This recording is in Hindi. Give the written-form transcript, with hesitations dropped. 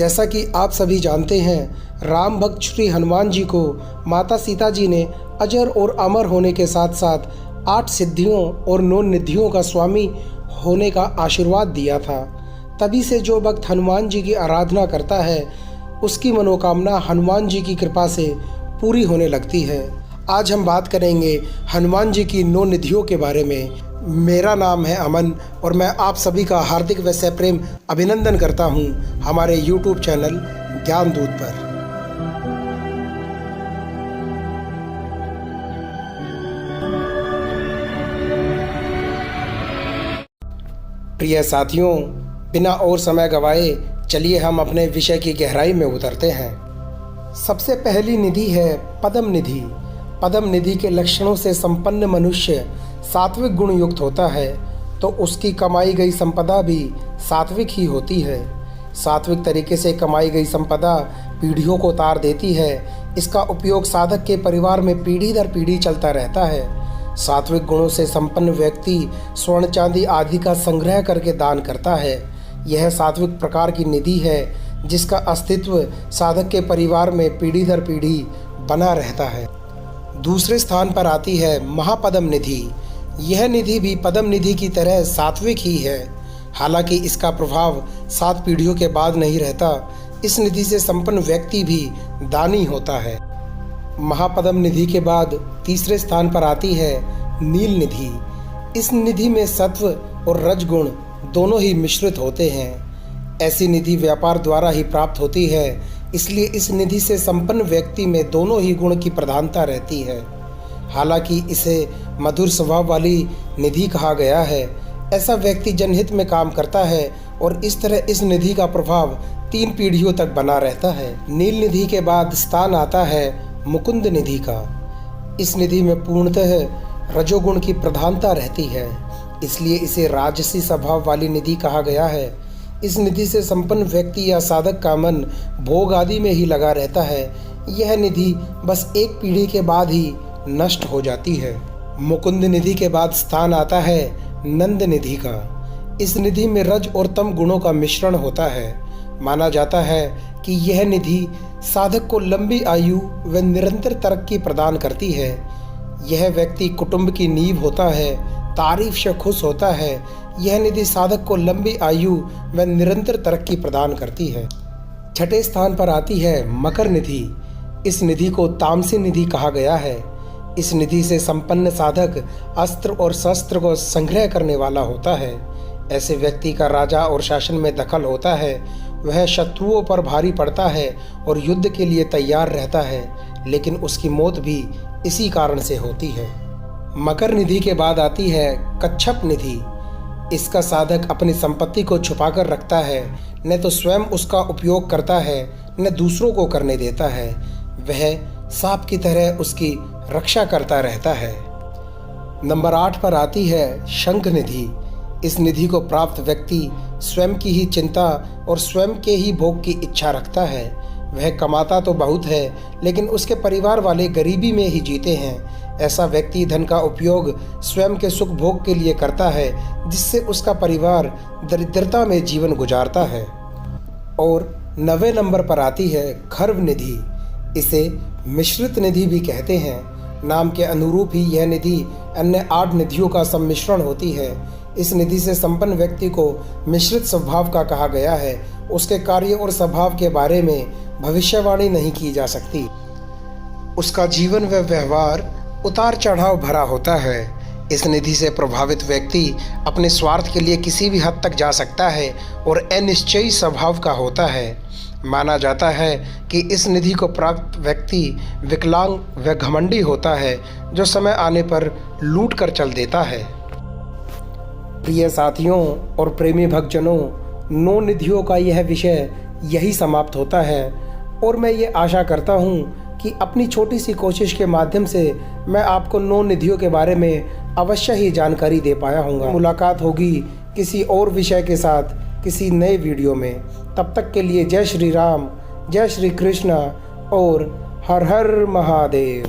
जैसा कि आप सभी जानते हैं, राम भक्त श्री हनुमान जी को माता सीता जी ने अजर और अमर होने के साथ साथ 8 सिद्धियों और 9 निधियों का स्वामी होने का आशीर्वाद दिया था। तभी से जो भक्त हनुमान जी की आराधना करता है, उसकी मनोकामना हनुमान जी की कृपा से पूरी होने लगती है। आज हम बात करेंगे हनुमान जी की 9 निधियों के बारे में। मेरा नाम है अमन और मैं आप सभी का हार्दिक व सप्रेम अभिनंदन करता हूं हमारे YouTube चैनल ज्ञान दूत पर। प्रिय साथियों, बिना और समय गवाए चलिए हम अपने विषय की गहराई में उतरते हैं। सबसे पहली निधि है पद्म निधि। पद्म निधि के लक्षणों से संपन्न मनुष्य सात्विक गुण युक्त होता है, तो उसकी कमाई गई संपदा भी सात्विक ही होती है। सात्विक तरीके से कमाई गई संपदा पीढ़ियों को तार देती है। इसका उपयोग साधक के परिवार में पीढ़ी दर पीढ़ी चलता रहता है। सात्विक गुणों से संपन्न व्यक्ति स्वर्ण चांदी आदि का संग्रह करके दान करता है। यह सात्विक प्रकार की निधि है जिसका अस्तित्व साधक के परिवार में पीढ़ी दर पीढ़ी बना रहता है। दूसरे स्थान पर आती है महापद्म निधि। यह निधि भी पद्म निधि की तरह सात्विक ही है, हालांकि इसका प्रभाव 7 पीढ़ियों के बाद नहीं रहता। इस निधि से संपन्न व्यक्ति भी दानी होता है। महापद्म निधि के बाद तीसरे स्थान पर आती है नील निधि। इस निधि में सत्व और रजगुण दोनों ही मिश्रित होते हैं। ऐसी निधि व्यापार द्वारा ही प्राप्त होती है, इसलिए इस निधि से संपन्न व्यक्ति में दोनों ही गुण की प्रधानता रहती है। हालांकि इसे मधुर स्वभाव वाली निधि कहा गया है। ऐसा व्यक्ति जनहित में काम करता है और इस तरह इस निधि का प्रभाव 3 पीढ़ियों तक बना रहता है। नील निधि के बाद स्थान आता है मुकुंद निधि का। इस निधि में पूर्णतः रजोगुण की प्रधानता रहती है, इसलिए इसे राजसी स्वभाव वाली निधि कहा गया है। इस निधि से संपन्न व्यक्ति या साधक का मन भोग आदि में ही लगा रहता है। यह निधि बस 1 पीढ़ी के बाद ही नष्ट हो जाती है। मुकुंद निधि के बाद स्थान आता है नंद निधि का। इस निधि में रज और तम गुणों का मिश्रण होता है। माना जाता है कि यह निधि साधक को लंबी आयु व निरंतर तरक्की प्रदान करती है। यह व्यक्ति कुटुंब की नींव होता है, तारीफ से खुश होता है। यह निधि साधक को लंबी आयु व निरंतर तरक्की प्रदान करती है। छठे स्थान पर आती है मकर निधि। इस निधि को तामसी निधि कहा गया है। इस निधि से संपन्न साधक अस्त्र और शस्त्र को संग्रह करने वाला होता है। ऐसे व्यक्ति का राजा और शासन में दखल होता है। वह शत्रुओं पर भारी पड़ता है और युद्ध के लिए तैयार रहता है, लेकिन उसकी मौत भी इसी कारण से होती है। मकर निधि के बाद आती है कच्छप निधि। इसका साधक अपनी संपत्ति को छुपाकर रखता है, न तो स्वयं उसका उपयोग करता है न दूसरों को करने देता है। वह सांप की तरह उसकी रक्षा करता रहता है। नंबर 8 पर आती है शंख निधि। इस निधि को प्राप्त व्यक्ति स्वयं की ही चिंता और स्वयं के ही भोग की इच्छा रखता है। वह कमाता तो बहुत है, लेकिन उसके परिवार वाले गरीबी में ही जीते हैं। ऐसा व्यक्ति धन का उपयोग स्वयं के सुख भोग के लिए करता है, जिससे उसका परिवार दरिद्रता में जीवन गुजारता है। और 9वें नंबर पर आती है खर्व निधि। इसे मिश्रित निधि भी कहते हैं। नाम के अनुरूप ही यह निधि अन्य 8 निधियों का सम्मिश्रण होती है। इस निधि से संपन्न व्यक्ति को मिश्रित स्वभाव का कहा गया है। उसके कार्य और स्वभाव के बारे में भविष्यवाणी नहीं की जा सकती। उसका जीवन व व्यवहार उतार चढ़ाव भरा होता है। इस निधि से प्रभावित व्यक्ति अपने स्वार्थ के लिए किसी भी हद तक जा सकता है और अनिश्चयी स्वभाव का होता है। माना जाता है कि इस निधि को प्राप्त व्यक्ति विकलांग व घमंडी होता है, जो समय आने पर लूट कर चल देता है। प्रिय साथियों और प्रेमी भक्तजनों, 9 निधियों का यह विषय यही समाप्त होता है और मैं ये आशा करता हूँ कि अपनी छोटी सी कोशिश के माध्यम से मैं आपको 9 निधियों के बारे में अवश्य ही जानकारी दे पाया हूँगा। मुलाकात होगी किसी और विषय के साथ किसी नए वीडियो में। तब तक के लिए जय श्री राम, जय श्री कृष्ण और हर हर महादेव।